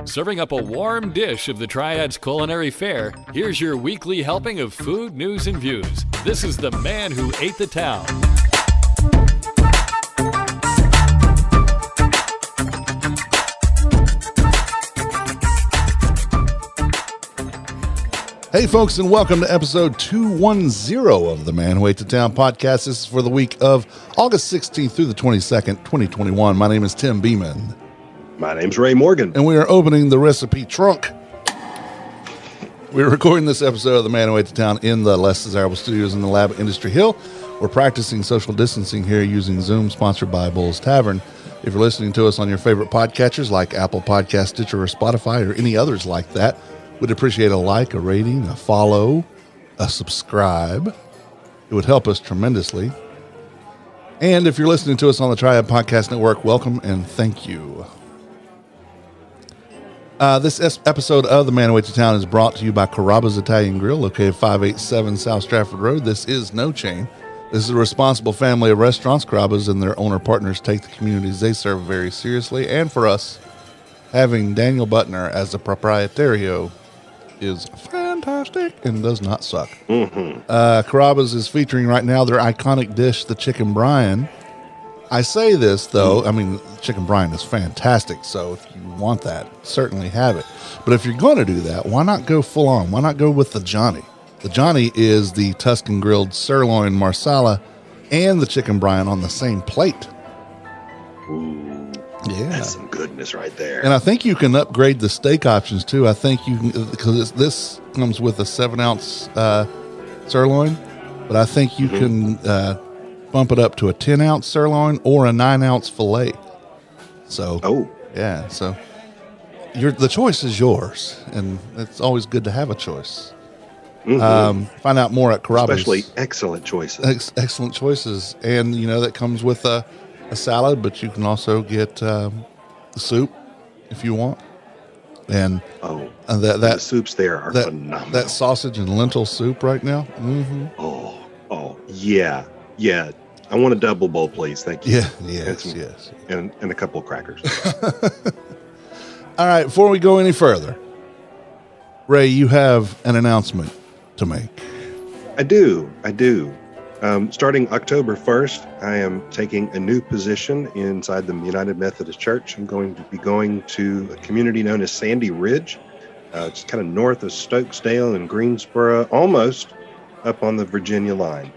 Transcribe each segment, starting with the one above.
Serving up a warm dish of the Triad's culinary fare, here's your weekly helping of food, news, and views. This is The Man Who Ate the Town. Hey folks, and welcome to episode 210 of the Man Who Ate the Town podcast. This is for the week of August 16th through the 22nd, 2021. My name is Tim Beeman. My name's Ray Morgan. And we are opening the recipe trunk. We're recording this episode of the Man Who Ate the Town in the Less Desirable Studios in the Lab at Industry Hill. We're practicing social distancing here using Zoom, sponsored by Bull's Tavern. If you're listening to us on your favorite podcatchers like Apple Podcast, Stitcher, or Spotify, or any others like that, we'd appreciate a like, a rating, a follow, a subscribe. It would help us tremendously. And if you're listening to us on the Triad Podcast Network, welcome and thank you. This episode of The Man Who Ate the Town is brought to you by Carrabba's Italian Grill, located 587 South Stratford Road. This is no chain. This is a responsible family of restaurants. Carrabba's and their owner partners take the communities they serve very seriously. And for us, having Daniel Butner as the proprietario is fantastic and does not suck. Carrabba's is featuring right now their iconic dish, the Chicken Brine. I say this, though, I mean, Chicken Brine is fantastic, so if you want that, certainly have it. But if you're going to do that, why not go full on? Why not go with the Johnny? The Johnny is the Tuscan grilled sirloin marsala and the Chicken Brine on the same plate. Ooh, yeah. That's some goodness right there. And I think you can upgrade the steak options, too. I think you can, because this comes with a 7-ounce sirloin, but I think you can bump it up to a 10-ounce sirloin or a 9-ounce filet. So, yeah, so the choice is yours, and it's always good to have a choice. Find out more at Carrabba's. Especially excellent choices. Excellent choices, and you know that comes with a salad, but you can also get the soup if you want. And the soups there are phenomenal. That sausage and lentil soup right now. Mm-hmm. Oh, yeah. I want a double bowl, please. Thank you. Yeah, yes. And a couple of crackers. All right, before we go any further, Ray, you have an announcement to make. I do. Starting October 1st, I am taking a new position inside the United Methodist Church. I'm going to be going to a community known as Sandy Ridge. It's kind of north of Stokesdale and Greensboro, almost up on the Virginia line.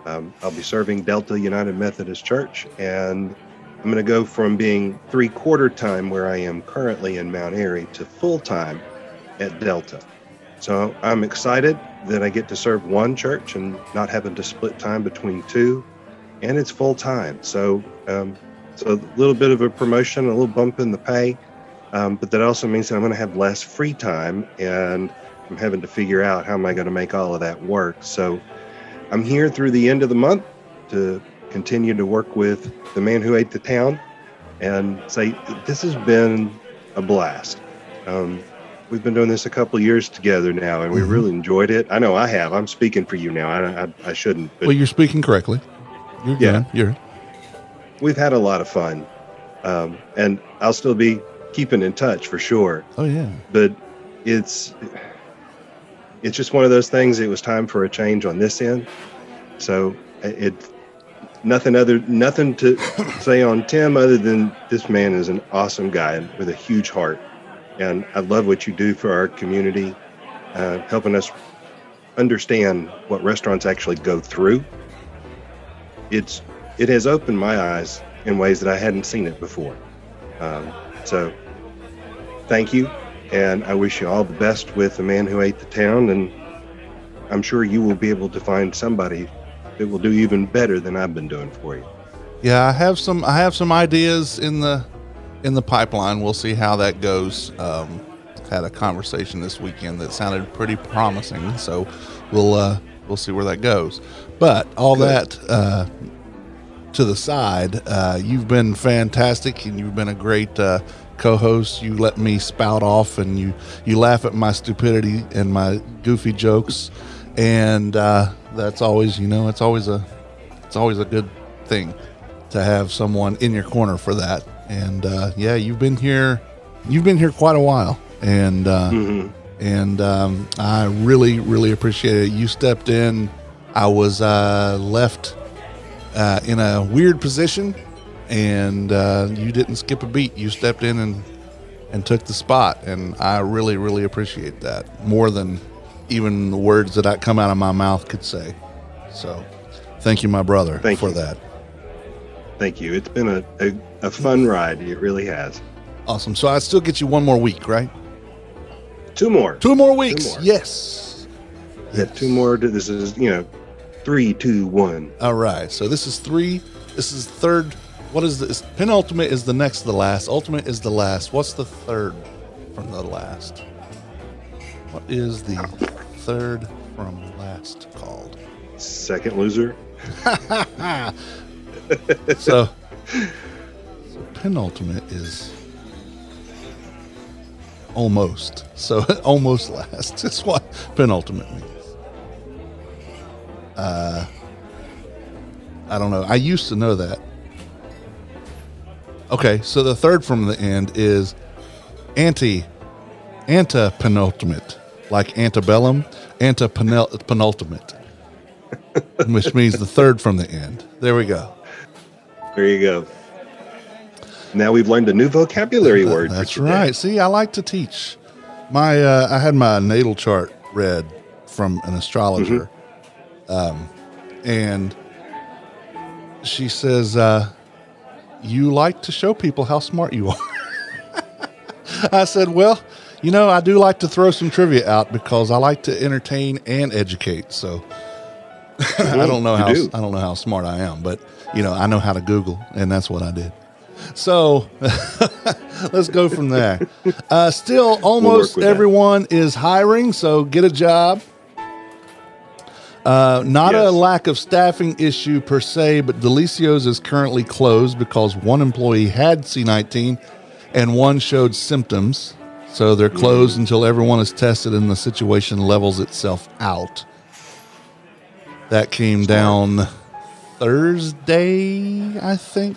I'll be serving Delta United Methodist Church, and I'm going to go from being 3/4 time where I am currently in Mount Airy to full time at Delta. So I'm excited that I get to serve one church and not having to split time between two, and it's full time. So it's a little bit of a promotion, a little bump in the pay, but that also means that I'm going to have less free time, and I'm having to figure out how am I going to make all of that work. So I'm here through the end of the month to continue to work with the Man Who Ate the Town and say this has been a blast. We've been doing this a couple of years together now, and we really enjoyed it. I know I have. I'm speaking for you now. I shouldn't. But well, you're speaking correctly. We've had a lot of fun, and I'll still be keeping in touch for sure. Oh, yeah. But it's just one of those things. It was time for a change on this end. So nothing to say on Tim other than this man is an awesome guy with a huge heart. And I love what you do for our community, helping us understand what restaurants actually go through. It has opened my eyes in ways that I hadn't seen it before. So thank you. And I wish you all the best with The Man Who Ate the Town. And I'm sure you will be able to find somebody that will do even better than I've been doing for you. Yeah, I have some ideas in the pipeline. We'll see how that goes. Had a conversation this weekend that sounded pretty promising, so we'll see where that goes. But all Good. that to the side, you've been fantastic, and you've been a great co-host. You let me spout off, and you laugh at my stupidity and my goofy jokes, and that's always, it's always a good thing to have someone in your corner for that. And yeah, you've been here quite a while, and I really, really appreciate it. You stepped in. I was left in a weird position, and you didn't skip a beat. You stepped in and took the spot, and I really, really appreciate that more than even the words that come out of my mouth could say. So, thank you, my brother, for that. Thank you. It's been a fun ride. It really has. Awesome. So I still get you one more week, right? Two more weeks. 2 more. Yes. Yeah, 2 more. This is 3, 2, 1. All right. So this is 3. This is third. What is this? Penultimate is the next to the last. Ultimate is the last. What's the third from the last? What is the third from last called? Second loser. So penultimate is almost. So almost last. That's what penultimate means. I don't know. I used to know that. Okay, so the third from the end is antepenultimate, like antebellum, penultimate, which means the third from the end. There we go. There you go. Now we've learned a new vocabulary word. That's right. See, I like to teach. I had my natal chart read from an astrologer, and she says, you like to show people how smart you are. I said, well, I do like to throw some trivia out because I like to entertain and educate. So I don't know how smart I am, but I know how to Google, and that's what I did. So let's go from there. Still, almost everyone is hiring, so get a job. Not a lack of staffing issue per se, but Delicio's is currently closed because one employee had C19 and one showed symptoms. So they're closed until everyone is tested and the situation levels itself out. That came down Thursday, I think.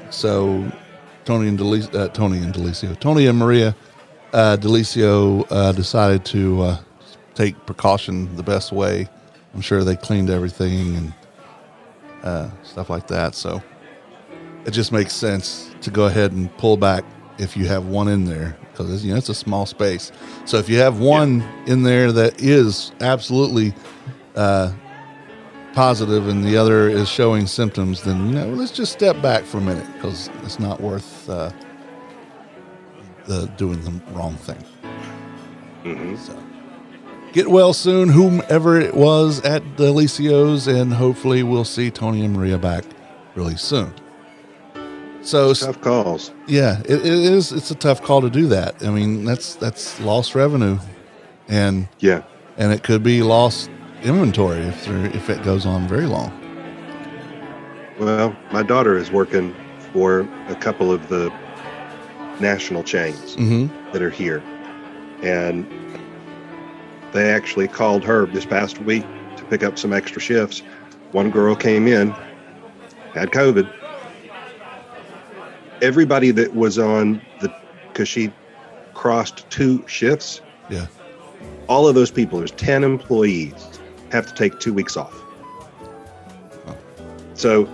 So Tony and Maria Delicio decided to take precaution the best way. I'm sure they cleaned everything and stuff like that. So it just makes sense to go ahead and pull back if you have one in there, because it's a small space. So if you have one in there that is absolutely positive and the other is showing symptoms, then let's just step back for a minute, because it's not worth doing the wrong thing. So get well soon, whomever it was at Delicio's, and hopefully we'll see Tony and Maria back really soon. So tough calls. Yeah, it is. It's a tough call to do that. I mean, that's lost revenue, and it could be lost inventory if it goes on very long. Well, my daughter is working for a couple of the national chains that are here, and they actually called her this past week to pick up some extra shifts. One girl came in, had COVID. Everybody that was on because she crossed 2 shifts. Yeah. All of those people, there's 10 employees, have to take 2 weeks off. Oh. So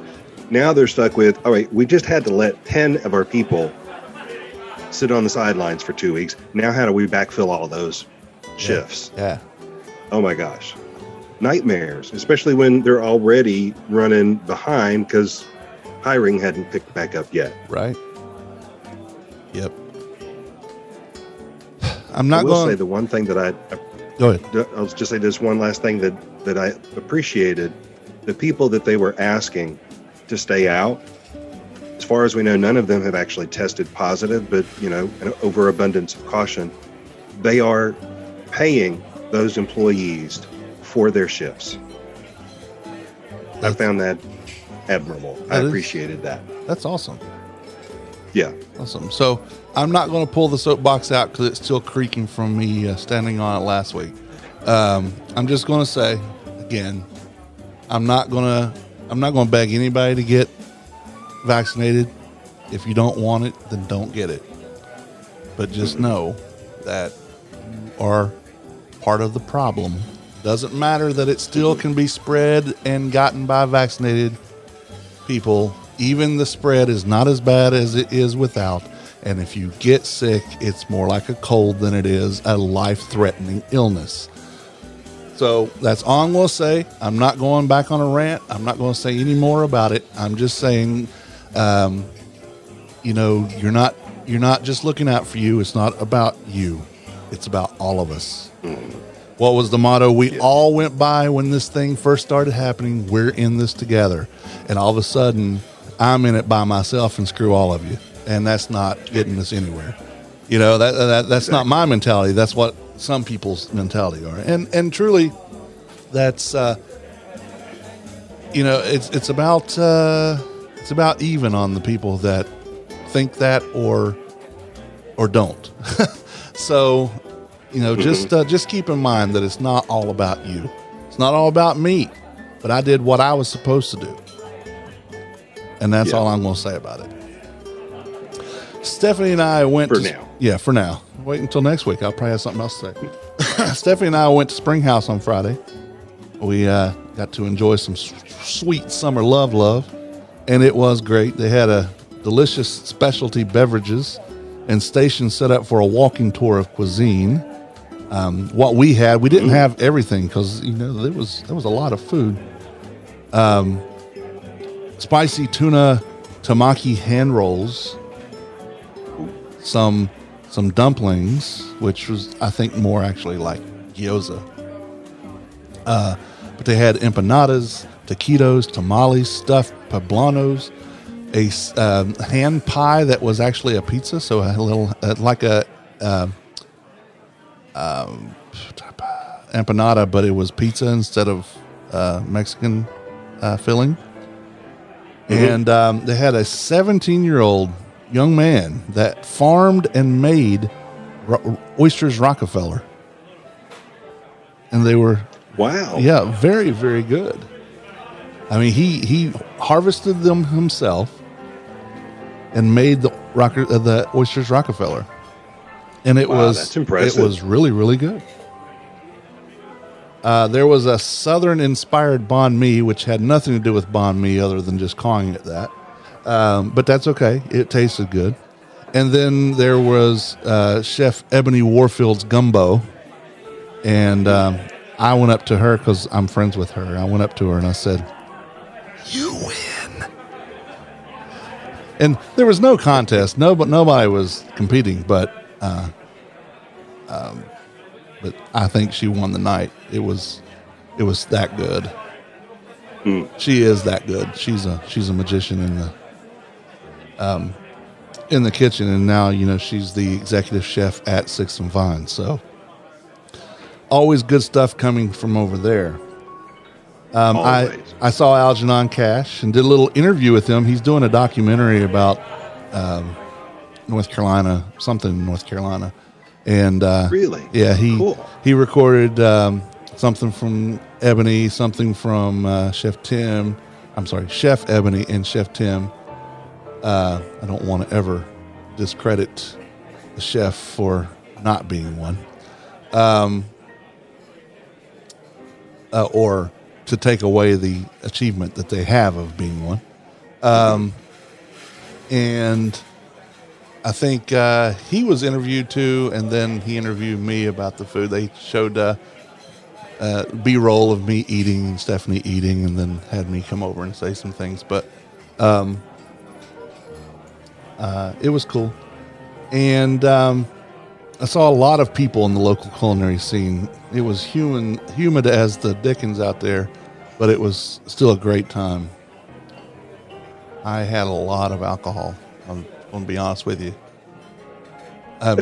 now they're stuck with, all right, we just had to let 10 of our people sit on the sidelines for 2 weeks. Now how do we backfill all those shifts? Yeah. Oh my gosh. Nightmares, especially when they're already running behind because hiring hadn't picked back up yet. Right. Yep. I will say the one thing that go ahead. I'll just say this one last thing that I appreciated. The people that they were asking to stay out, as far as we know, none of them have actually tested positive, but an overabundance of caution, they are paying those employees for their shifts. I found that admirable. I appreciated that. That's awesome. Yeah. Awesome. So I'm not going to pull the soapbox out because it's still creaking from me standing on it last week. I'm just going to say again, I'm not going to beg anybody to get vaccinated. If you don't want it, then don't get it. But just know that you are part of the problem. Doesn't matter that it still can be spread and gotten by vaccinated people. Even the spread is not as bad as it is without. And if you get sick, it's more like a cold than it is a life-threatening illness. So that's all I'm going to say. I'm not going back on a rant. I'm not going to say any more about it. I'm just saying, you're not just looking out for you. It's not about you. It's about all of us. What was the motto we all went by when this thing first started happening? We're in this together. And all of a sudden, I'm in it by myself and screw all of you. And that's not getting us anywhere. That's not my mentality. That's what some people's mentality are. And truly, that's, it's about even on the people that think that or don't. So, just keep in mind that it's not all about you. It's not all about me, but I did what I was supposed to do. And that's all I'm going to say about it. Stephanie and I went for now. Wait until next week. I'll probably have something else to say. Stephanie and I went to Springhouse on Friday. We got to enjoy some sweet summer love, and it was great. They had a delicious specialty beverages and stations set up for a walking tour of cuisine. What we had, we didn't have everything because there was a lot of food. Spicy tuna tamaki hand rolls, some dumplings, which was I think more actually like gyoza. But they had empanadas, taquitos, tamales, stuffed poblanos, a hand pie that was actually a pizza, so a little like a empanada, but it was pizza instead of Mexican filling. And they had a 17-year-old young man that farmed and made oysters Rockefeller, and they were very, very good. I mean, he harvested them himself and made the oysters Rockefeller, and that's impressive. It was really, really good. There was a Southern-inspired banh mi, which had nothing to do with banh mi other than just calling it that. But that's okay. It tasted good. And then there was Chef Ebony Warfield's gumbo. And I went up to her because I'm friends with her. I went up to her and I said, "You win." And there was no contest. Nobody was competing, but I think she won the night. It was that good. She is that good. She's a magician in the kitchen, and now she's the executive chef at Sixth and Vine. So always good stuff coming from over there. I saw Algernon Cash and did a little interview with him. He's doing a documentary about North Carolina, something in North Carolina. And really, he recorded something from Ebony, something from Chef Ebony and Chef Tim. I don't want to ever discredit the chef for not being one, or to take away the achievement that they have of being one. And I think he was interviewed too, and then he interviewed me about the food. They showed B-roll of me eating and Stephanie eating, and then had me come over and say some things. But it was cool. And I saw a lot of people in the local culinary scene. It was humid as the dickens out there, but it was still a great time. I had a lot of alcohol. I'm going to be honest with you. I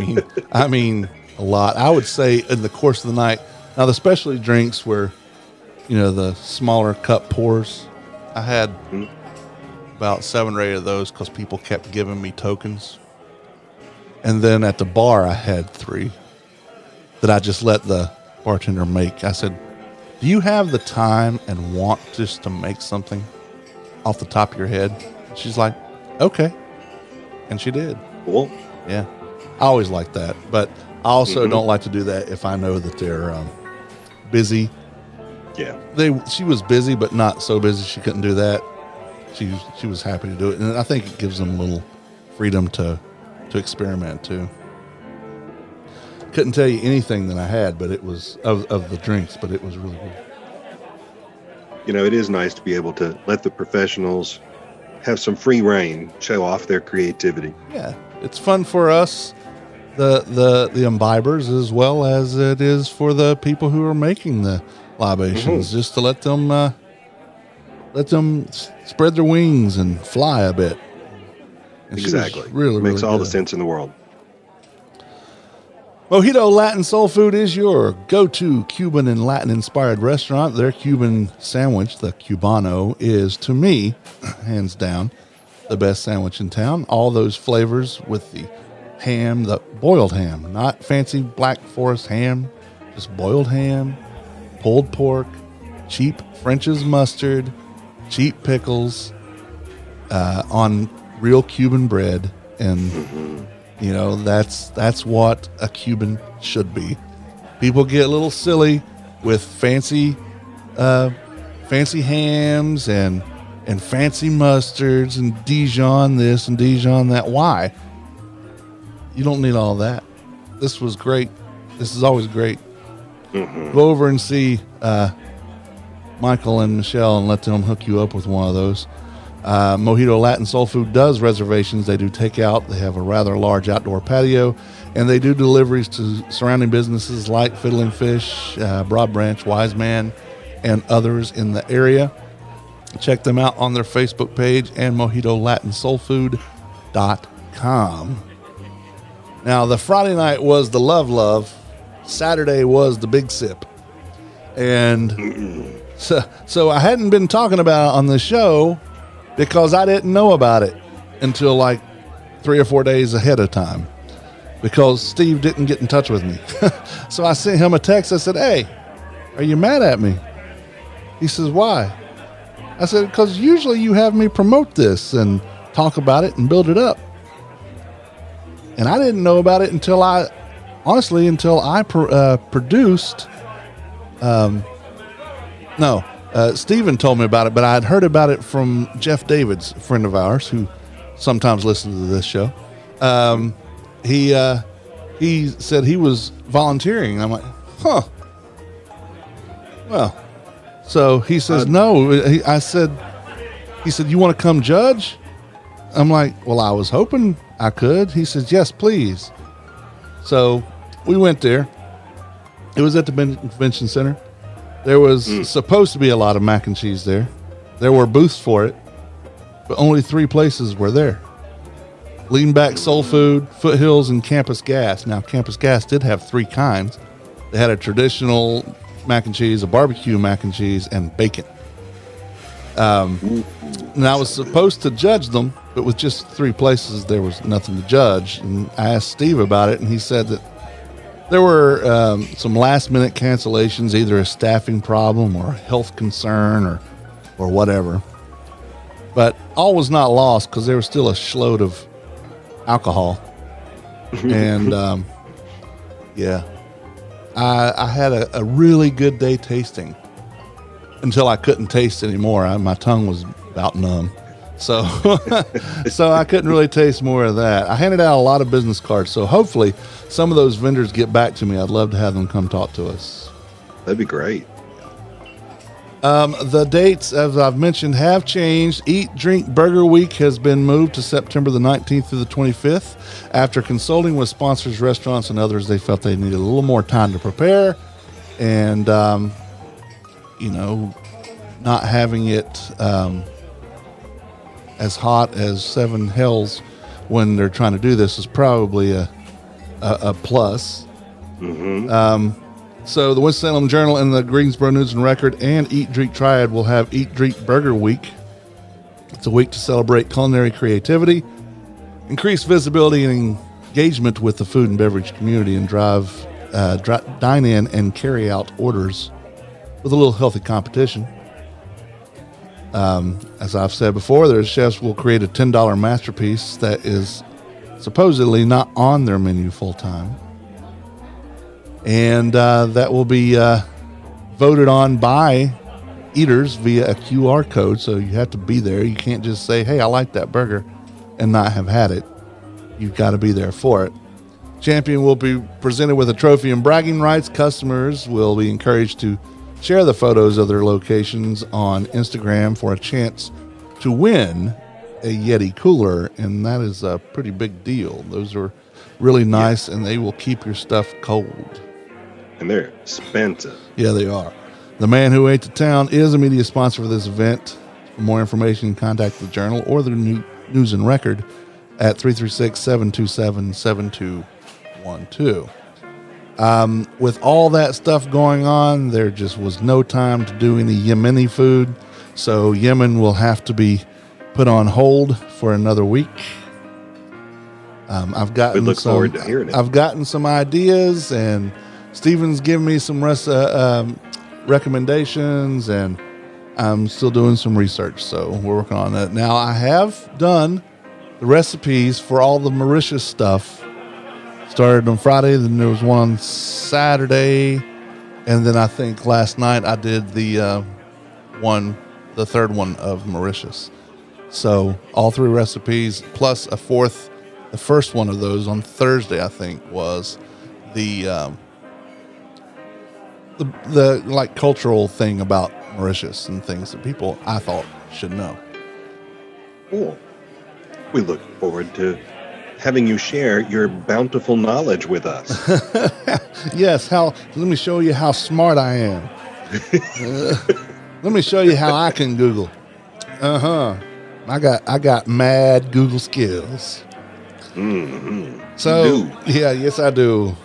mean, a lot. I would say in the course of the night. Now, the specialty drinks were, the smaller cup pours. I had about 7 or 8 of those because people kept giving me tokens. And then at the bar, I had 3 that I just let the bartender make. I said, "Do you have the time and want just to make something off the top of your head?" She's like, okay. And she did. Cool. Yeah. I always like that. But I also don't like to do that if I know that they're busy. Yeah. She was busy, but not so busy she couldn't do that. She was happy to do it. And I think it gives them a little freedom to experiment too. Couldn't tell you anything that I had, but it was of the drinks, but it was really good. You know, it is nice to be able to let the professionals have some free reign, show off their creativity. Yeah, it's fun for us, the imbibers, as well as it is for the people who are making the libations, just to let them spread their wings and fly a bit. And Exactly. Really Makes all good. the sense in the world. Mojito Latin Soul Food is your go-to Cuban and Latin-inspired restaurant. Their Cuban sandwich, the Cubano, is, to me, hands down, the best sandwich in town. All those flavors with the ham, the boiled ham, not fancy Black Forest ham, just boiled ham, pulled pork, cheap French's mustard, cheap pickles, on real Cuban bread, and you know, that's what a Cuban should be. People get a little silly with fancy hams and fancy mustards and Dijon this and Dijon that. Why? You don't need all that. This was great. This is always great. Go over and see Michael and Michelle and let them hook you up with one of those. Mojito Latin Soul Food does reservations. They do takeout. They have a rather large outdoor patio, and they do deliveries to surrounding businesses like Fiddling Fish, Broad Branch, Wise Man, and others in the area. Check them out on their Facebook page and MojitoLatinSoulFood.com. Now, the Friday night was the Love. Saturday was the Big Sip. And so I hadn't been talking about it on the show because I didn't know about it until like 3 or 4 days ahead of time, because Steve didn't get in touch with me. So I sent him a text. I said, "Hey, are you mad at me?" He says, "Why?" I said, "Because usually you have me promote this and talk about it and build it up." And I didn't know about it until I produced. Stephen told me about it, but I had heard about it from Jeff Davids, a friend of ours who sometimes listens to this show. He said he was volunteering. I'm like, huh. Well, so he says, no. He said, "You want to come judge?" I'm like, well, I was hoping I could. He says, "Yes, please." So we went there. It was at the convention center. There was supposed to be a lot of mac and cheese there. There were booths for it, but only 3 places were there: Lean Back Soul Food, Foothills, and Campus Gas. Now, Campus Gas did have 3 kinds. They had a traditional mac and cheese, a barbecue mac and cheese, and bacon. And I was supposed to judge them, but with just 3 places, there was nothing to judge. And I asked Steve about it, and he said that there were some last-minute cancellations, either a staffing problem or a health concern or whatever. But all was not lost, because there was still a shitload of alcohol. And, I had a really good day tasting until I couldn't taste anymore. My tongue was about numb. So I couldn't really taste more of that. I handed out a lot of business cards, so hopefully some of those vendors get back to me. I'd love to have them come talk to us. That'd be great. The dates, as I've mentioned, have changed. Eat, Drink, Burger Week has been moved to September the 19th through the 25th. After consulting with sponsors, restaurants, and others, they felt they needed a little more time to prepare. And, not having it as hot as 7 Hells when they're trying to do this is probably a plus. So the Winston-Salem Journal and the Greensboro News and Record and Eat Drink Triad will have Eat Drink Burger Week. It's a week to celebrate culinary creativity, increase visibility and engagement with the food and beverage community, and drive dine-in and carry-out orders with a little healthy competition. As I've said before, their chefs will create a $10 masterpiece that is supposedly not on their menu full time. And that will be voted on by eaters via a QR code. So you have to be there. You can't just say, hey, I like that burger and not have had it. You've got to be there for it. Champion will be presented with a trophy and bragging rights. Customers will be encouraged to share the photos of their locations on Instagram for a chance to win a Yeti cooler, and that is a pretty big deal. Those are really nice, and they will keep your stuff cold. And they're expensive. Yeah, they are. The Man Who Ate the Town is a media sponsor for this event. For more information, contact the Journal or the News and Record at 336-727-7212. With all that stuff going on, there just was no time to do any Yemeni food. So Yemen will have to be put on hold for another week. I've gotten we look forward to hearing it. I've gotten some ideas, and Steven's given me some recommendations, and I'm still doing some research. So we're working on that. Now, I have done the recipes for all the Mauritius stuff. Started on Friday, then there was one on Saturday, and then I think last night I did the third one of Mauritius. So all three recipes plus a fourth. The first one of those on Thursday, I think, was the like cultural thing about Mauritius and things that people I thought should know. Cool. We look forward to having you share your bountiful knowledge with us. Yes. Let me show you how smart I am. Let me show you how I can Google. I got mad Google skills. Mm-hmm. So yeah, yes I do.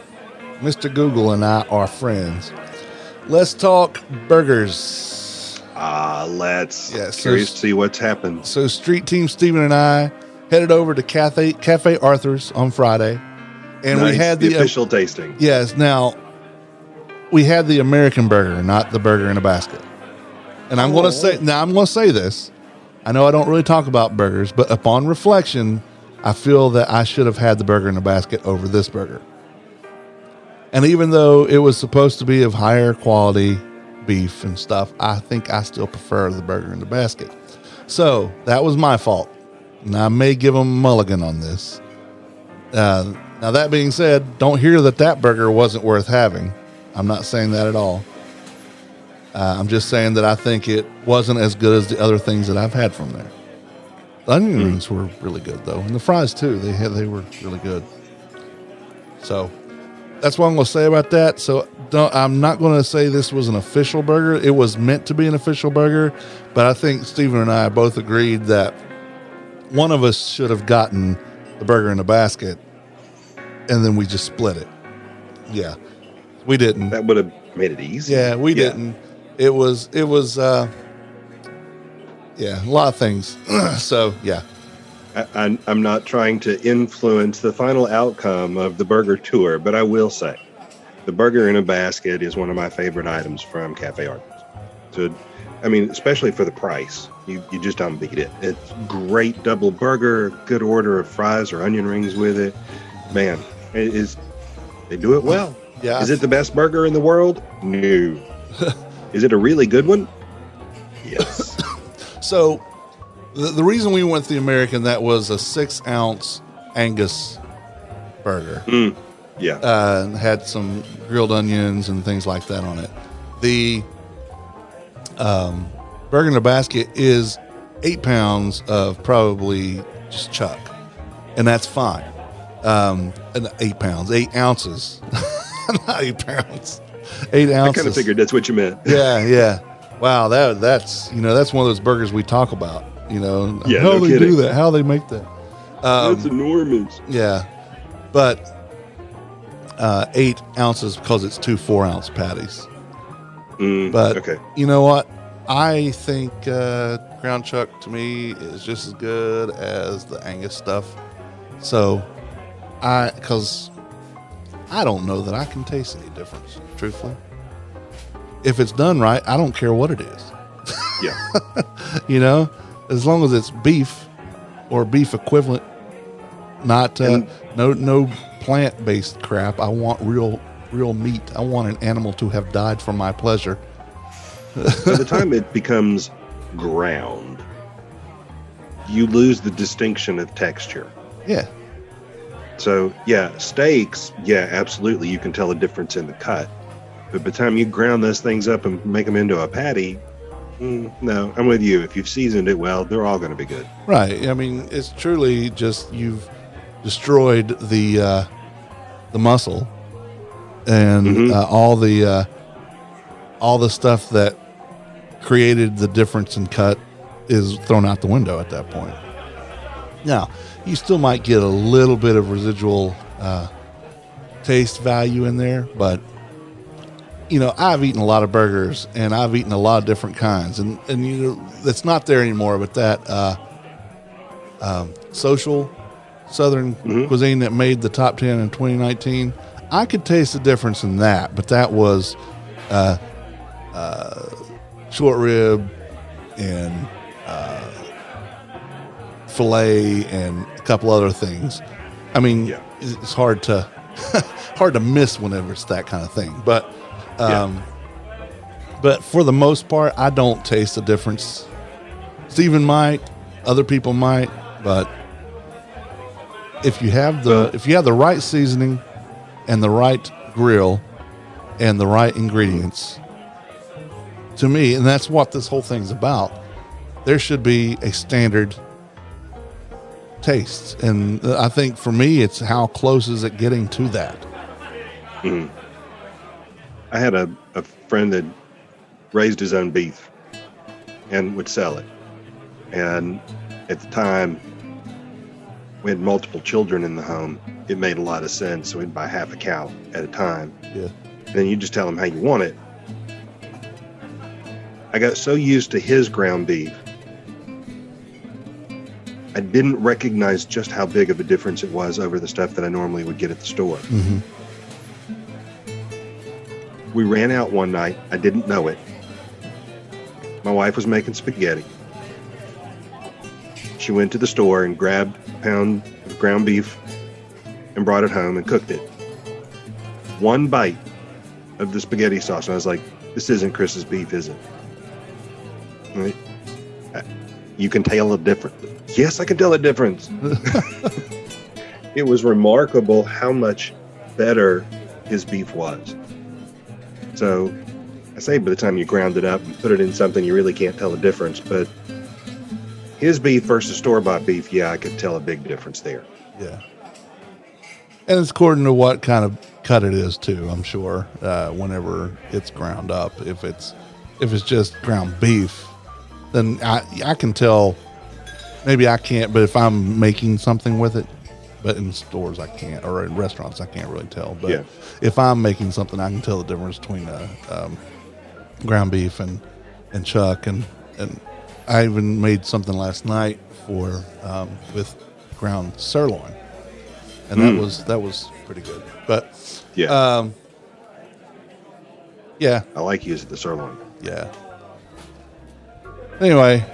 Mr. Google and I are friends. Let's talk burgers. Let's. Yeah, Curious to see what's happened. So Street Team Steven and I headed over to Cafe Arthur's on Friday, and nice. we had the official tasting. Yes, now we had the American burger, not the burger in a basket. And I'm going to say this. I know I don't really talk about burgers, but upon reflection, I feel that I should have had the burger in a basket over this burger. And even though it was supposed to be of higher quality beef and stuff, I think I still prefer the burger in the basket. So that was my fault. And I may give them a mulligan on this. Now, that being said, don't hear that burger wasn't worth having. I'm not saying that at all. I'm just saying that I think it wasn't as good as the other things that I've had from there. The onion rings were really good, though. And the fries, too. They were really good. So that's what I'm going to say about that. So I'm not going to say this was an official burger. It was meant to be an official burger. But I think Steven and I both agreed that one of us should have gotten the burger in a basket, and then we just split it. Yeah, we didn't. That would have made it easy. Yeah, we didn't. It was a lot of things. So, yeah. I'm not trying to influence the final outcome of the burger tour, but I will say the burger in a basket is one of my favorite items from Cafe Arthur's. So, I mean, especially for the price, you just don't beat it. It's great double burger, good order of fries or onion rings with it. Man, they do it well. Yeah. Is it the best burger in the world? No. Is it a really good one? Yes. So the reason we went the American, that was a 6-ounce Angus burger. Yeah. Had some grilled onions and things like that on it. The burger in a basket is 8 pounds of probably just chuck, and that's fine. 8 pounds, 8 ounces, not 8 pounds, 8 ounces. I kind of figured that's what you meant. Yeah. Wow, that's one of those burgers we talk about. Yeah, how no they kidding. do that, how they make that. That's enormous. Yeah, but 8 ounces because it's 2 4-ounce patties. But okay. You know what? I think ground chuck to me is just as good as the Angus stuff. So, because I don't know that I can taste any difference, truthfully. If it's done right, I don't care what it is. Yeah. You know, as long as it's beef or beef equivalent, not no plant based crap. I want real meat. I want an animal to have died for my pleasure. By the time it becomes ground, you lose the distinction of texture. Yeah. So, yeah, steaks, yeah, absolutely, you can tell a difference in the cut. But by the time you ground those things up and make them into a patty, no, I'm with you. If you've seasoned it well, they're all going to be good. Right. I mean, it's truly just you've destroyed the muscle and all the stuff that created the difference in cut is thrown out the window at that point. Now, you still might get a little bit of residual taste value in there, but you know, I've eaten a lot of burgers and I've eaten a lot of different kinds, and you know, that's not there anymore. But that social Southern cuisine that made the top 10 in 2019, I could taste the difference in that. But that was short rib and filet and a couple other things. I mean, it's hard to miss whenever it's that kind of thing. But but for the most part, I don't taste the difference. Steven might, other people might, but if you have the right seasoning and the right grill and the right ingredients, to me, and that's what this whole thing's about, there should be a standard taste. And I think for me, it's how close is it getting to that? I had a friend that raised his own beef and would sell it. And at the time, we had multiple children in the home. It made a lot of sense. So we'd buy half a cow at a time. Yeah. And then you just tell them how you want it. I got so used to his ground beef, I didn't recognize just how big of a difference it was over the stuff that I normally would get at the store. We ran out one night. I didn't know it. My wife was making spaghetti. She went to the store and grabbed a pound of ground beef and brought it home and cooked it. One bite of the spaghetti sauce, and I was like, this isn't Chris's beef, is it? Right? You can tell the difference. Yes, I can tell the difference. It was remarkable how much better his beef was. So I say by the time you ground it up and put it in something, you really can't tell the difference. But his beef versus store-bought beef, yeah, I could tell a big difference there. Yeah. And it's according to what kind of cut it is too, I'm sure, whenever it's ground up. If it's just ground beef, then I can tell. Maybe I can't, but if I'm making something with it, but in stores I can't, or in restaurants I can't really tell. But if I'm making something, I can tell the difference between ground beef and chuck, and I even made something last night for with ground sirloin, and that was pretty good. But yeah, yeah, I like using the sirloin. Yeah. Anyway,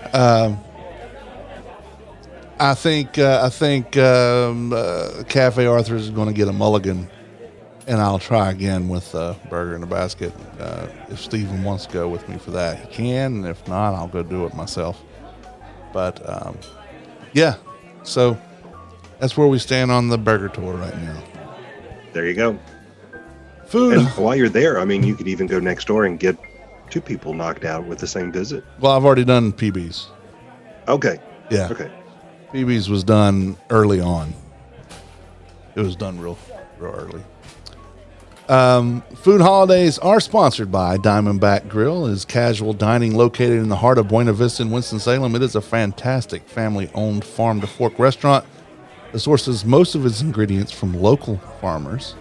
I think Cafe Arthur's is going to get a mulligan, and I'll try again with Burger in a Basket. If Steven wants to go with me for that, he can. And if not, I'll go do it myself. But yeah, so that's where we stand on the burger tour right now. There you go. Food. And while you're there, I mean, you could even go next door and get 2 people knocked out with the same visit. Well, I've already done PB's. Okay. Yeah. Okay. PB's was done early on. It was done real early. Food holidays are sponsored by Diamondback Grill. It is casual dining located in the heart of Buena Vista in Winston-Salem. It is a fantastic family-owned farm-to-fork restaurant that sources most of its ingredients from local farmers.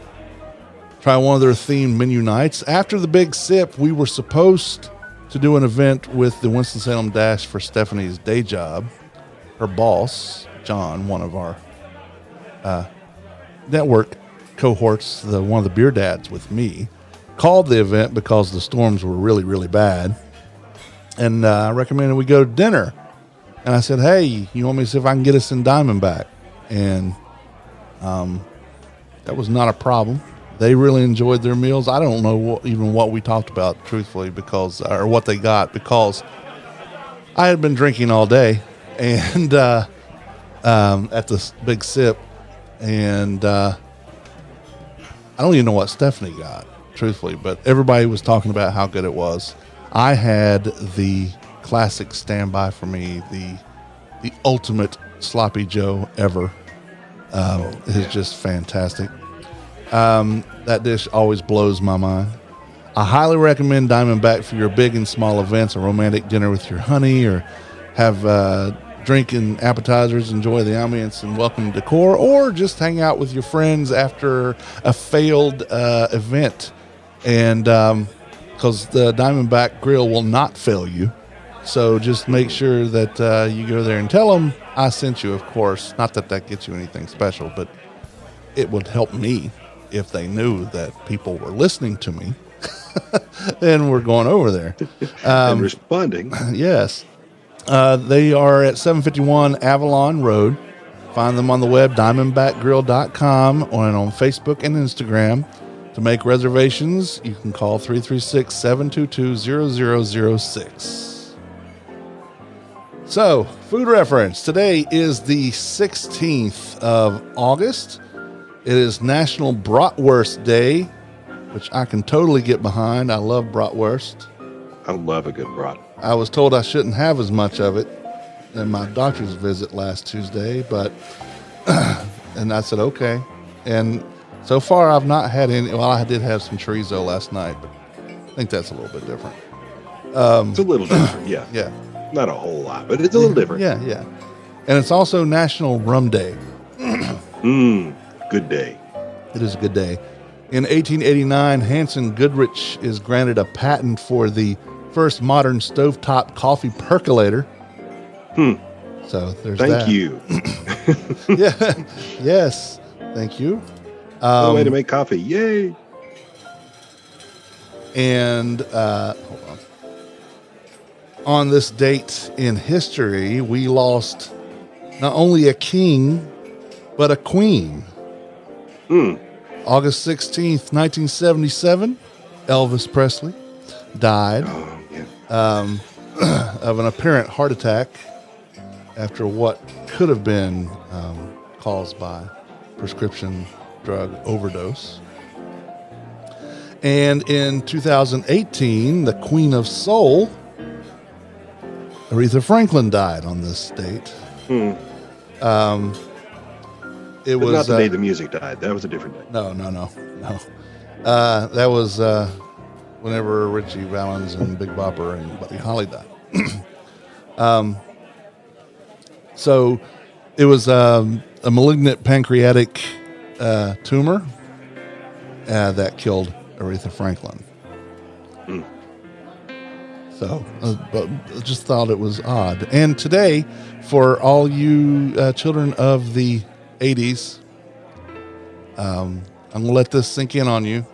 Try one of their themed menu nights. After the Big Sip, we were supposed to do an event with the Winston-Salem Dash for Stephanie's day job. Her boss, John, one of our network cohorts, one of the beer dads with me, called the event because the storms were really, really bad. and I recommended we go to dinner. And I said, hey, you want me to see if I can get us in Diamondback? And that was not a problem. They really enjoyed their meals. I don't know even what we talked about, truthfully, or what they got, because I had been drinking all day and at this Big Sip. And I don't even know what Stephanie got, truthfully, but everybody was talking about how good it was. I had the classic standby for me, the ultimate sloppy Joe ever. It is just fantastic. That dish always blows my mind. I highly recommend Diamondback for your big and small events, a romantic dinner with your honey, or have drink and appetizers, enjoy the ambience and welcome decor, or just hang out with your friends after a failed event. And because the Diamondback Grill will not fail you. So just make sure that you go there and tell them I sent you, of course. Not that gets you anything special, but it would help me if they knew that people were listening to me and we're going over there. And responding. Yes. They are at 751 Avalon Road. Find them on the web, diamondbackgrill.com, and on Facebook and Instagram. To make reservations, you can call 336-722-0006. So, food reference. Today is the 16th of August. It is National Bratwurst Day, which I can totally get behind. I love bratwurst. I love a good brat. I was told I shouldn't have as much of it in my doctor's visit last Tuesday, but and I said, okay. And so far I've not had any. Well, I did have some chorizo last night, but I think that's a little bit different. It's a little different, yeah. Yeah. Not a whole lot, but it's a little different. Yeah, yeah. And it's also National Rum Day. Good day. It is a good day. In 1889, Hanson Goodrich is granted a patent for the first modern stovetop coffee percolator. So there's that. Thank you. Yeah. Yes. Thank you. One way to make coffee. Yay. And hold on this date in history, we lost not only a king, but a queen. August 16th, 1977, Elvis Presley died of an apparent heart attack after what could have been caused by prescription drug overdose. And in 2018, the Queen of Soul, Aretha Franklin, died on this date. It was not the day the music died. That was a different day. No. That was whenever Richie Valens and Big Bopper and Buddy Holly died. So it was a malignant pancreatic tumor that killed Aretha Franklin. So, but I just thought it was odd. And today, for all you children of the 80s, I'm going to let this sink in on you.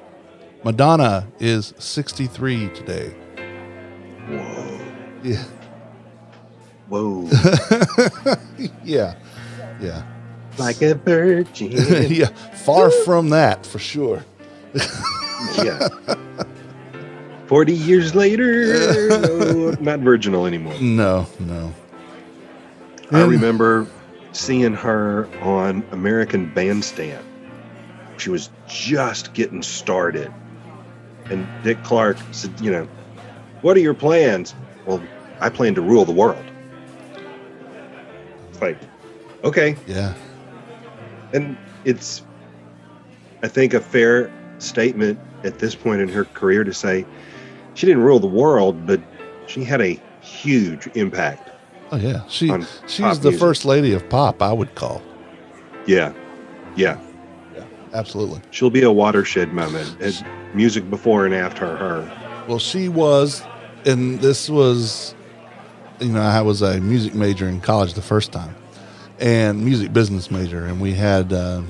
Madonna is 63 today. Whoa. Yeah. Whoa. Yeah. Yeah. Like a virgin. Yeah. Far from that, for sure. Yeah. 40 years later, no, not virginal anymore. No. I remember seeing her on American Bandstand. She was just getting started. And Dick Clark said, what are your plans? Well, I plan to rule the world. It's like, okay. Yeah. And it's, I think, a fair statement at this point in her career to say she didn't rule the world, but she had a huge impact. Oh, yeah. She's the music. first lady of pop, I would call. Yeah. Absolutely. She'll be a watershed moment. And music before and after her. Well, she was, and this was, I was a music major in college the first time, and music business major, and we had to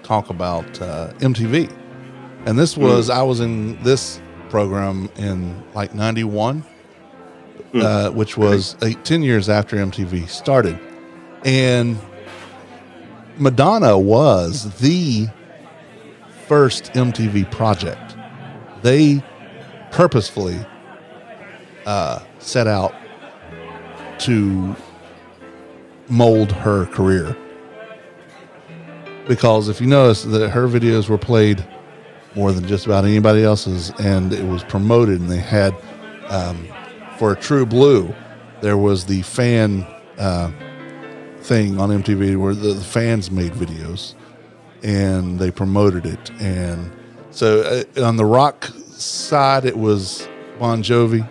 talk about MTV. And this was, I was in this program in like 91, which was 10 years after MTV started. And Madonna was the first MTV project. They purposefully set out to mold her career. Because if you notice that her videos were played more than just about anybody else's, and it was promoted, and they had, for True Blue, there was the fan thing on MTV where the fans made videos, and they promoted it. And so on the rock side, it was Bon Jovi.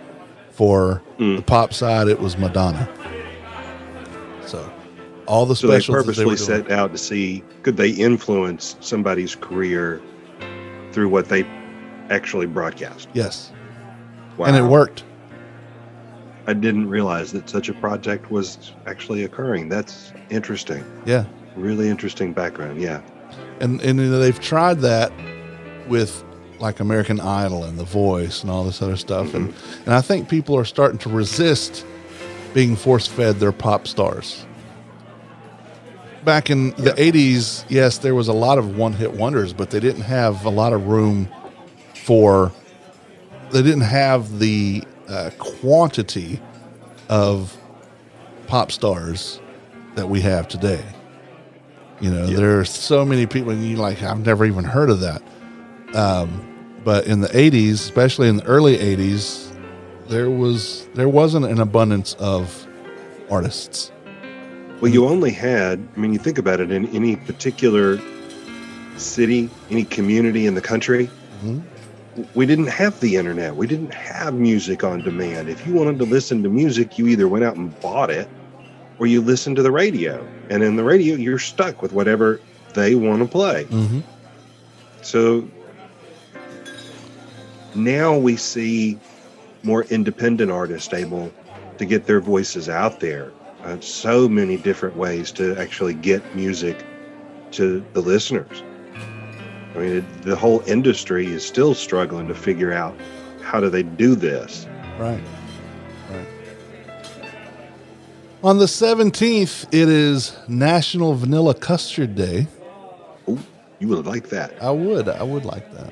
For the pop side, it was Madonna. So all the specials. So they purposely set out to see, could they influence somebody's career through what they actually broadcast? Yes. Wow. And it worked. I didn't realize that such a project was actually occurring. That's interesting. Yeah. Really interesting background. Yeah. And they've tried that with like American Idol and The Voice and all this other stuff. And I think people are starting to resist being force-fed their pop stars. Back in the 80s, yes, there was a lot of one-hit wonders, but they didn't have a lot of room they didn't have the quantity of pop stars that we have today. You know, there are so many people, and you like, I've never even heard of that. But in the 80s, especially in the early 80s, there wasn't an abundance of artists. Well, you only had, I mean, you think about it, in any particular city, any community in the country, we didn't have the internet. We didn't have music on demand. If you wanted to listen to music, you either went out and bought it or you listened to the radio. And in the radio, you're stuck with whatever they want to play. So now we see more independent artists able to get their voices out there. So many different ways to actually get music to the listeners. I mean, the whole industry is still struggling to figure out how do they do this. Right. On the 17th, it is National Vanilla Custard Day. Oh, you would like that. I would like that.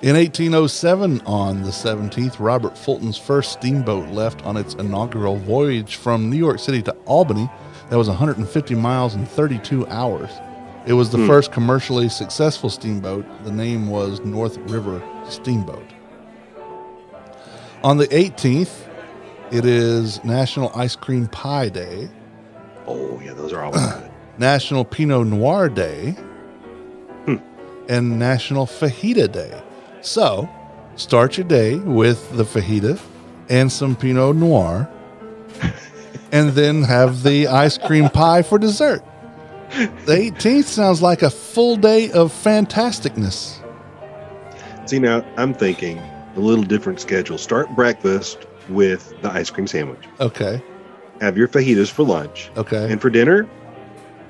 In 1807, on the 17th, Robert Fulton's first steamboat left on its inaugural voyage from New York City to Albany. That was 150 miles in 32 hours. It was the first commercially successful steamboat. The name was North River Steamboat. On the 18th, it is National Ice Cream Pie Day. Oh, yeah, those are always good. National Pinot Noir Day. And National Fajita Day. So, start your day with the fajita and some Pinot Noir, and then have the ice cream pie for dessert. The 18th sounds like a full day of fantasticness. See, now I'm thinking a little different schedule. Start breakfast with the ice cream sandwich. Okay. Have your fajitas for lunch. Okay. And for dinner,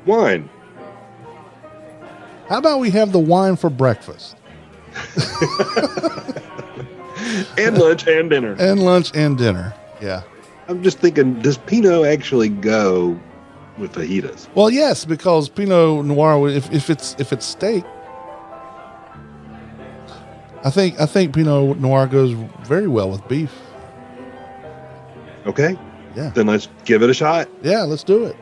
wine. How about we have the wine for breakfast? And lunch and dinner. And lunch and dinner. Yeah. I'm just thinking, does Pinot actually go with fajitas? Well, yes, because Pinot Noir, if it's steak, I think Pinot Noir goes very well with beef. Okay. Yeah. Then let's give it a shot. Yeah, let's do it.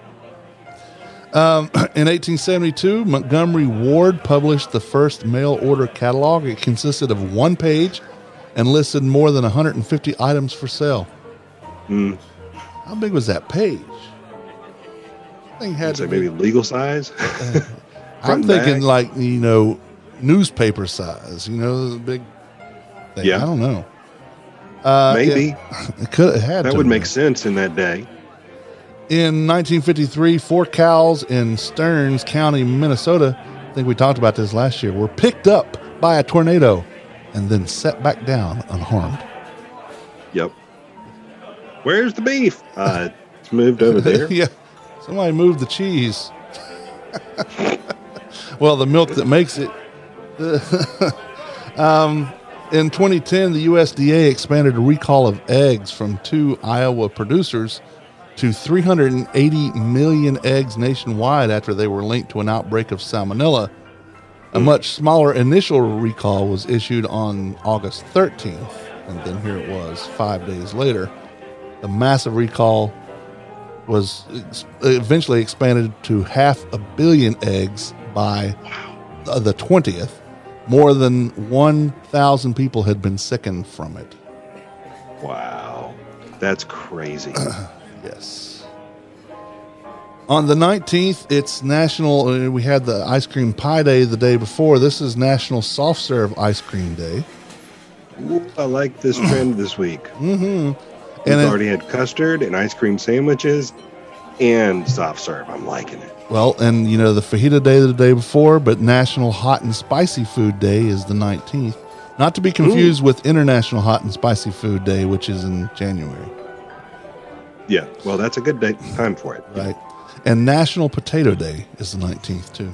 In 1872, Montgomery Ward published the first mail order catalog. It consisted of one page and listed more than 150 items for sale. How big was that page? I think it had to be maybe legal size. I'm thinking like, newspaper size, the big thing. Yeah. I don't know. Maybe. It had that to would be. make sense in that day. In 1953, 4 cows in Stearns County, Minnesota, I think we talked about this last year, were picked up by a tornado and then set back down unharmed. Yep. Where's the beef? It's moved over there. Yeah. Somebody moved the cheese. Well, the milk that makes it. In 2010, the USDA expanded a recall of eggs from 2 Iowa producers to 380 million eggs nationwide after they were linked to an outbreak of salmonella. A much smaller initial recall was issued on August 13th, and then here it was 5 days later. The massive recall was eventually expanded to 500 million eggs by the 20th. More than 1,000 people had been sickened from it. Wow. That's crazy. Yes. On the 19th, it's National, we had the Ice Cream Pie Day the day before. This is National Soft Serve Ice Cream Day. Ooh, I like this trend this week. Mm-hmm. We've And already had custard and ice cream sandwiches and soft serve. I'm liking it. well, and you know, the Fajita Day the day before, but National Hot and Spicy Food Day is the 19th. Not to be confused with International Hot and Spicy Food Day, which is in January. Yeah, well, that's a good time for it. Right. And National Potato Day is the 19th, too.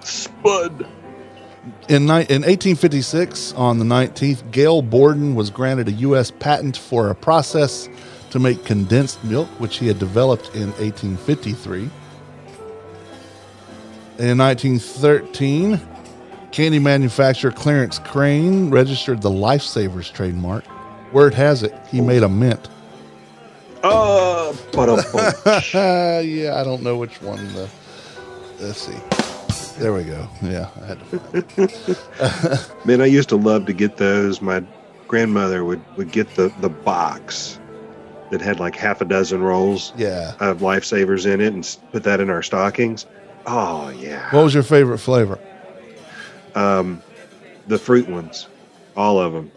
Spud. In 1856, on the 19th, Gail Borden was granted a U.S. patent for a process to make condensed milk, which he had developed in 1853. In 1913, candy manufacturer Clarence Crane registered the Lifesavers trademark. Word has it, he made a mint. Yeah, I don't know which one. Let's see. There we go. Yeah, I had to find it. Man, I used to love to get those. My grandmother would get the box that had like half a dozen rolls Yeah. of Lifesavers in it and put that in our stockings. Oh, yeah. What was your favorite flavor? The fruit ones. All of them.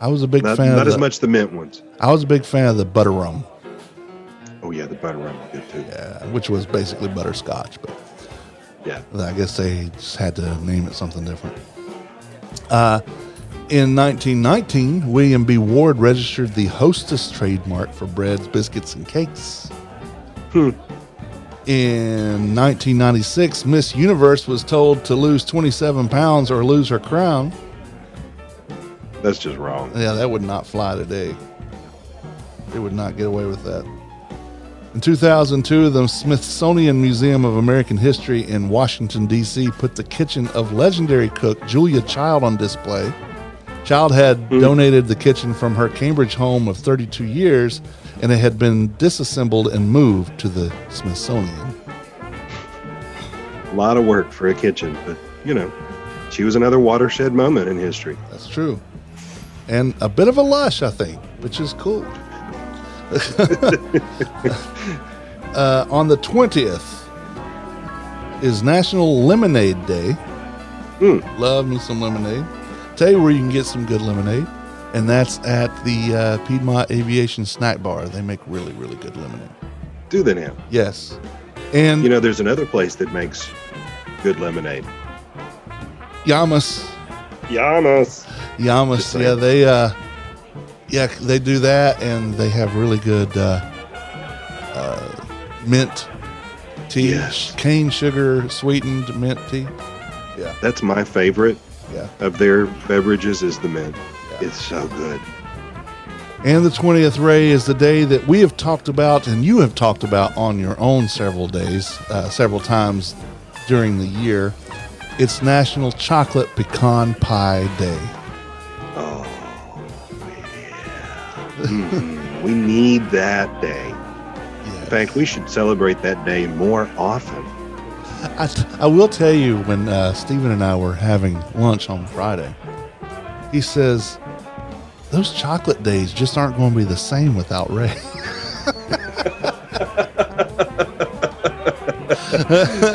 I was a big Not fan of as much the mint ones. I was a big fan of the butter rum. Oh, yeah, the butter rum was good too. Yeah, which was basically butterscotch, but Yeah. I guess they just had to name it something different. In 1919, William B. Ward registered the Hostess trademark for breads, biscuits, and cakes. In 1996, Miss Universe was told to lose 27 pounds or lose her crown. That's just wrong. Yeah, that would not fly today. They would not get away with that. In 2002, the Smithsonian Museum of American History in Washington, D.C. put the kitchen of legendary cook Julia Child on display. Child had donated the kitchen from her Cambridge home of 32 years, and it had been disassembled and moved to the Smithsonian. A lot of work for a kitchen, but, you know, she was another watershed moment in history. That's true. And a bit of a lush, I think, which is cool. On the 20th is National Lemonade Day. Love me some lemonade. Tell you where you can get some good lemonade, and that's at the Piedmont Aviation Snack Bar. They make really, really good lemonade. Do they now? Yes. And You know, there's another place that makes good lemonade. Yamas. Yamas. Just saying. They do that, and they have really good mint tea, Yes. cane sugar sweetened mint tea. Yeah, That's my favorite yeah. of their beverages is the mint. Yeah. It's so good. And the 20th, Ray, is the day that we have talked about, and you have talked about on your own several times during the year. It's National Chocolate Pecan Pie Day. Oh, yeah. We need that day. In fact, we should celebrate that day more often. I will tell you, when Stephen and I were having lunch on Friday, he says, those chocolate days just aren't going to be the same without Ray.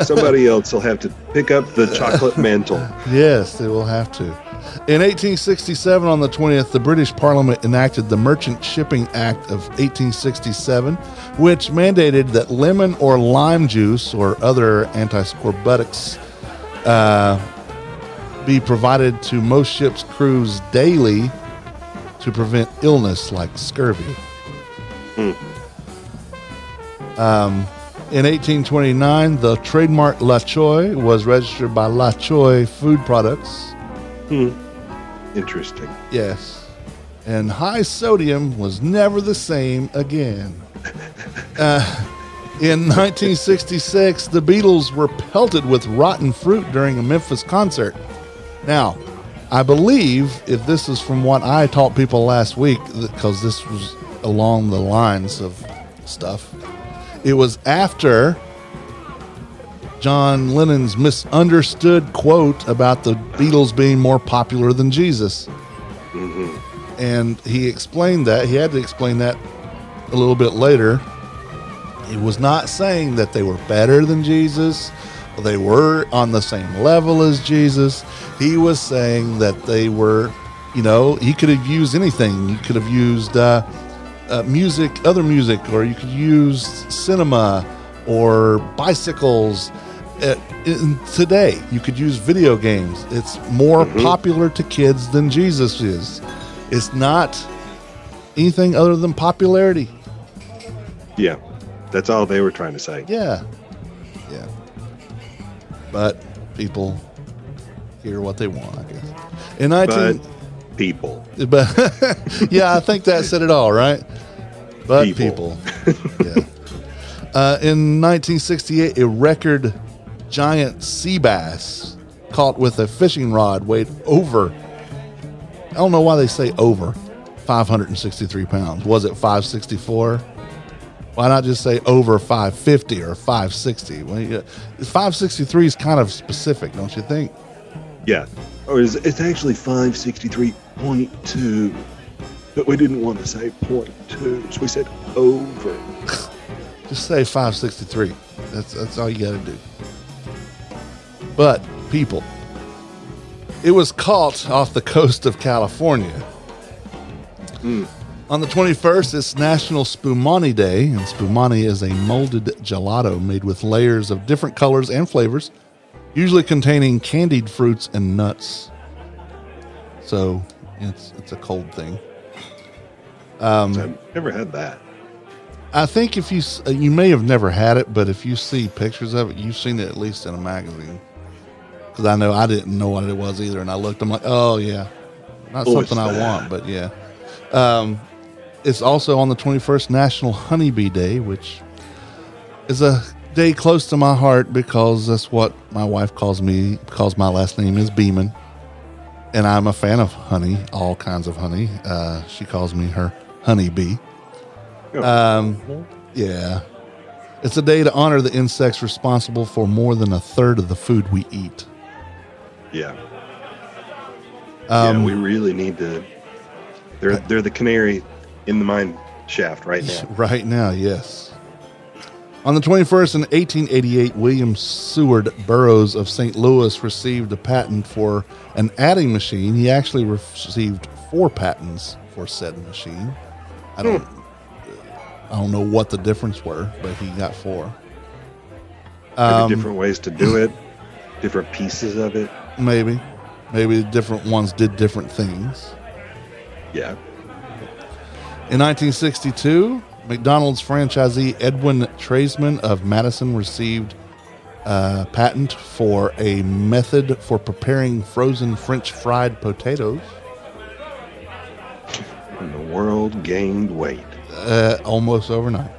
Somebody else will have to pick up the chocolate mantle. Yes, they will have to. In 1867, on the 20th, the British Parliament enacted the Merchant Shipping Act of 1867, which mandated that lemon or lime juice or other antiscorbutics be provided to most ships' crews daily to prevent illness like scurvy. In 1829, the trademark La Choy was registered by La Choy Food Products. Interesting. Yes. And high sodium was never the same again. In 1966, the Beatles were pelted with rotten fruit during a Memphis concert. Now, I believe, if this is from what I taught people last week, because this was along the lines of stuff, it was after John Lennon's misunderstood quote about the Beatles being more popular than Jesus. Mm-hmm. And he explained that. He had to explain that a little bit later. He was not saying that they were better than Jesus. They were on the same level as Jesus. He was saying that they were, he could have used anything. You could have used music, other music, or you could use cinema or bicycles. Today, you could use video games. It's more popular to kids than Jesus is. It's not anything other than popularity. Yeah, that's all they were trying to say. Yeah. But people hear what they want, I guess. People. But yeah, I think that said it all, right? But people. Yeah. In 1968, a record giant sea bass caught with a fishing rod weighed over, I don't know why they say over, 563 pounds. Was it 564? Why not just say over 550 or 560? 563 is kind of specific, don't you think? Yeah. Or it's actually 563.2, but we didn't want to say 0.2, so we said over. Just say 563. That's all you got to do. But people, it was caught off the coast of California. On the 21st, it's National Spumoni Day, and Spumoni is a molded gelato made with layers of different colors and flavors, usually containing candied fruits and nuts. So it's a cold thing. I've never had that. I think if you may have never had it, but if you see pictures of it, you've seen it at least in a magazine. Because I know I didn't know what it was either, and I looked, I'm like, oh yeah, not something I want, but yeah. It's also on the 21st National Honeybee Day, which is a day close to my heart because that's what my wife calls me, because my last name is Beeman. And I'm a fan of honey, all kinds of honey. She calls me her honeybee. Yeah. It's a day to honor the insects responsible for more than a third of the food we eat. Yeah. We really need to. They're the canary in the mine shaft right now. Right now, yes. On the 21st in 1888, William Seward Burroughs of St. Louis received a patent for an adding machine. He actually received 4 patents for said machine. I don't know what the difference were, but he got 4. Maybe different ways to do it, different pieces of it. Maybe different ones did different things. Yeah. In 1962, McDonald's franchisee Edwin Traisman of Madison received a patent for a method for preparing frozen French fried potatoes. And the world gained weight. Almost overnight.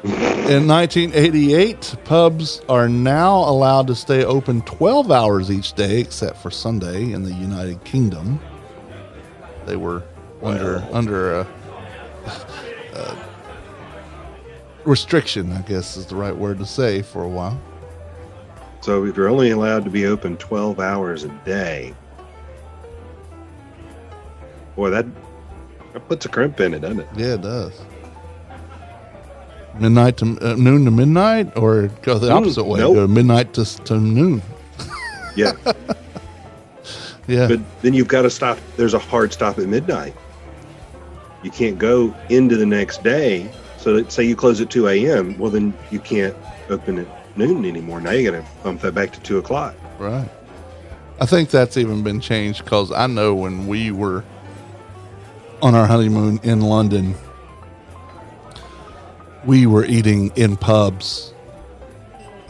In 1988, pubs are now allowed to stay open 12 hours each day, except for Sunday in the United Kingdom. They were under a restriction, I guess is the right word to say, for a while. So if you're only allowed to be open 12 hours a day, boy, that puts a crimp in it, doesn't it? Yeah, it does. Midnight to noon to midnight, or go the opposite way, nope. Go midnight to noon. Yeah. Yeah. But then you've got to stop. There's a hard stop at midnight. You can't go into the next day. So let's say you close at 2 a.m. Well, then you can't open at noon anymore. Now you got to bump that back to 2 o'clock. Right. I think that's even been changed because I know when we were on our honeymoon in London, we were eating in pubs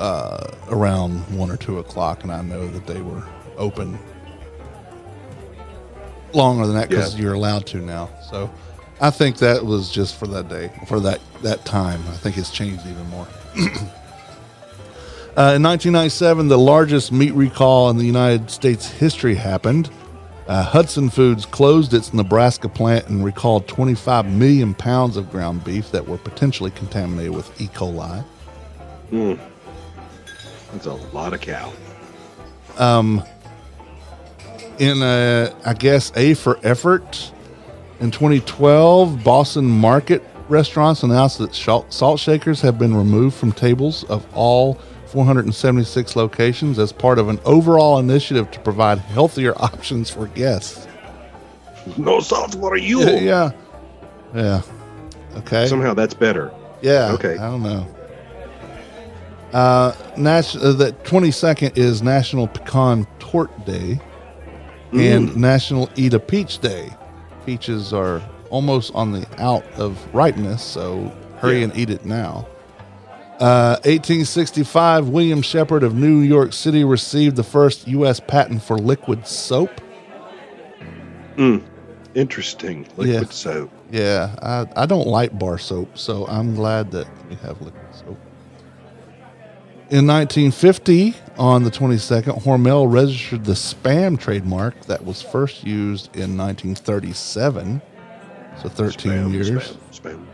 around 1 or 2 o'clock, and I know that they were open longer than that because you're allowed to now. So I think that was just for that day, for that time. I think it's changed even more. In 1997, the largest meat recall in the United States history happened. Hudson Foods closed its Nebraska plant and recalled 25 million pounds of ground beef that were potentially contaminated with E. coli. That's a lot of cow. In I guess A for effort, in 2012, Boston Market restaurants announced that salt shakers have been removed from tables of all 476 locations as part of an overall initiative to provide healthier options for guests. No salt for you. Yeah. Okay. Somehow that's better. Yeah. Okay. I don't know. The 22nd is National Pecan Torte Day and National Eat a Peach Day. Peaches are almost on the out of ripeness, so hurry and eat it now. 1865, William Shepard of New York City received the first U.S. patent for liquid soap. Interesting. Liquid soap. Yeah, I don't like bar soap, so I'm glad that we have liquid soap. In 1950, on the 22nd, Hormel registered the Spam trademark that was first used in 1937. So 13 years. Spam.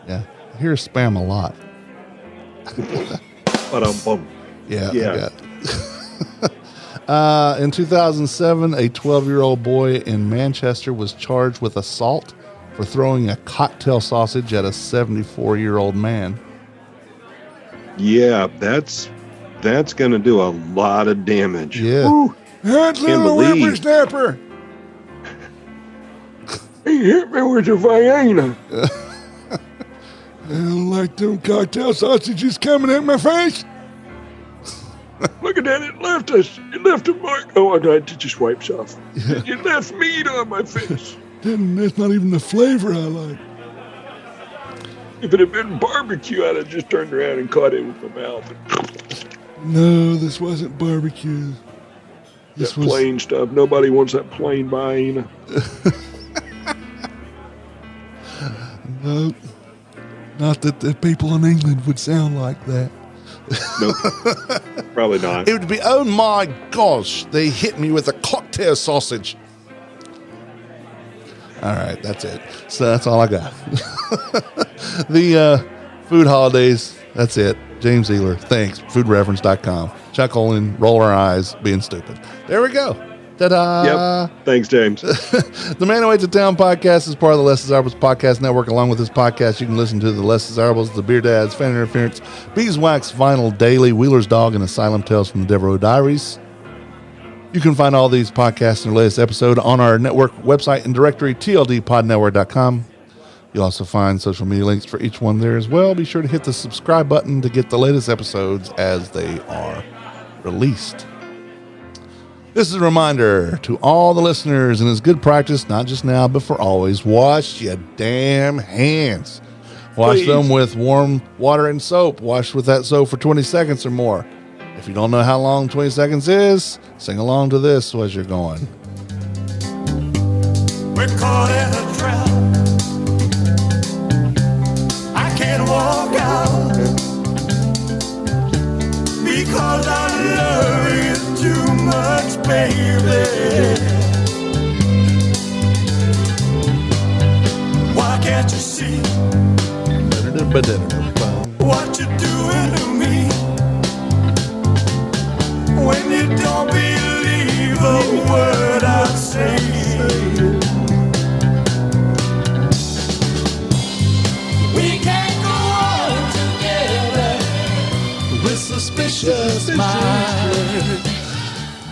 Yeah, I hear Spam a lot. Yeah. In 2007, a 12-year-old boy in Manchester was charged with assault for throwing a cocktail sausage at a 74-year-old man. Yeah, that's going to do a lot of damage. Yeah. That little whippersnapper. He hit me with a Vienna. I don't like them cocktail sausages coming at my face. Look at that, it left us. It left a mark. Oh, I had to just wipes off. Yeah. It left meat on my face. That's not even the flavor I like. If it had been barbecue, I'd have just turned around and caught it with my mouth. No, this wasn't barbecue. This was plain stuff. Nobody wants that plain Vienna. No. Not that the people in England would sound like that. Nope. Probably not. It would be, oh my gosh, they hit me with a cocktail sausage. All right, that's it. So that's all I got. The food holidays, that's it. James Ehler, thanks. Foodreference.com. Chuckling, roll our eyes, being stupid. There we go. Ta-da! Yep. Thanks, James. The Man Who Ate the Town podcast is part of the Less Desirables podcast network. Along with this podcast, you can listen to the Less Desirables, the Beer Dads, Fan Interference, Beeswax, Vinyl Daily, Wheeler's Dog, and Asylum Tales from the Devereaux Diaries. You can find all these podcasts and their latest episode on our network website and directory, tldpodnetwork.com. You'll also find social media links for each one there as well. Be sure to hit the subscribe button to get the latest episodes as they are released. This is a reminder to all the listeners, and it's good practice, not just now, but for always. Wash your damn hands. Wash them with warm water and soap. Wash with that soap for 20 seconds or more. If you don't know how long 20 seconds is, sing along to this as you're going. We're caught in a trap. I can't walk out because I love you too much, baby. Why can't you see what you're doing to me when you don't believe a word I say? We can't go on together with suspicious minds.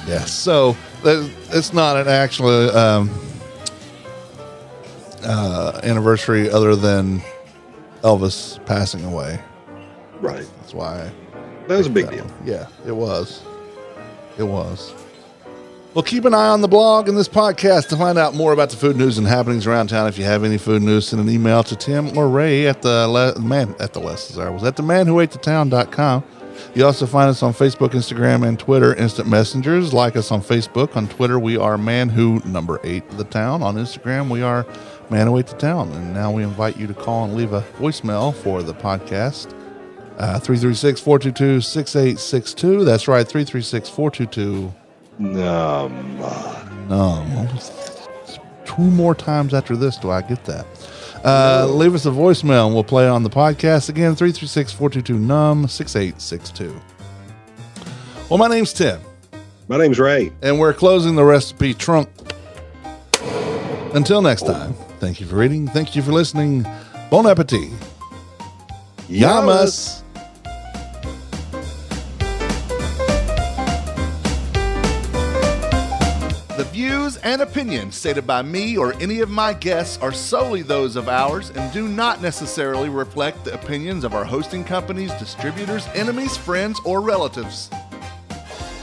Yes, so it's not an actual anniversary other than Elvis passing away. Right. That's why. That was a big deal. Yeah, it was. It was. Well, keep an eye on the blog and this podcast to find out more about the food news and happenings around town. If you have any food news, send an email to Tim or Ray at the manwhoatethetown.com. You also find us on Facebook, Instagram, and Twitter Instant Messengers. Like us on Facebook. On Twitter, we are Man Who Number 8 The Town. On Instagram, we are Man Who 8 The Town. And now we invite you to call and leave a voicemail for the podcast. 336-422-6862. That's right, 336-422. No. 2 more times after this do I get that. Leave us a voicemail and we'll play it on the podcast. Again, 336-422-6862. Well, my name's Tim. My name's Ray. And we're closing the recipe trunk. Until next time, thank you for reading. Thank you for listening. Bon appetit. Yamas. The views and opinions stated by me or any of my guests are solely those of ours and do not necessarily reflect the opinions of our hosting companies, distributors, enemies, friends, or relatives.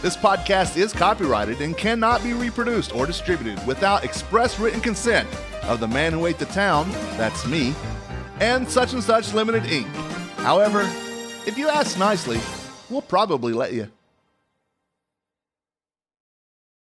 This podcast is copyrighted and cannot be reproduced or distributed without express written consent of the Man Who Ate the Town, that's me, and Such Limited Inc. However, if you ask nicely, we'll probably let you.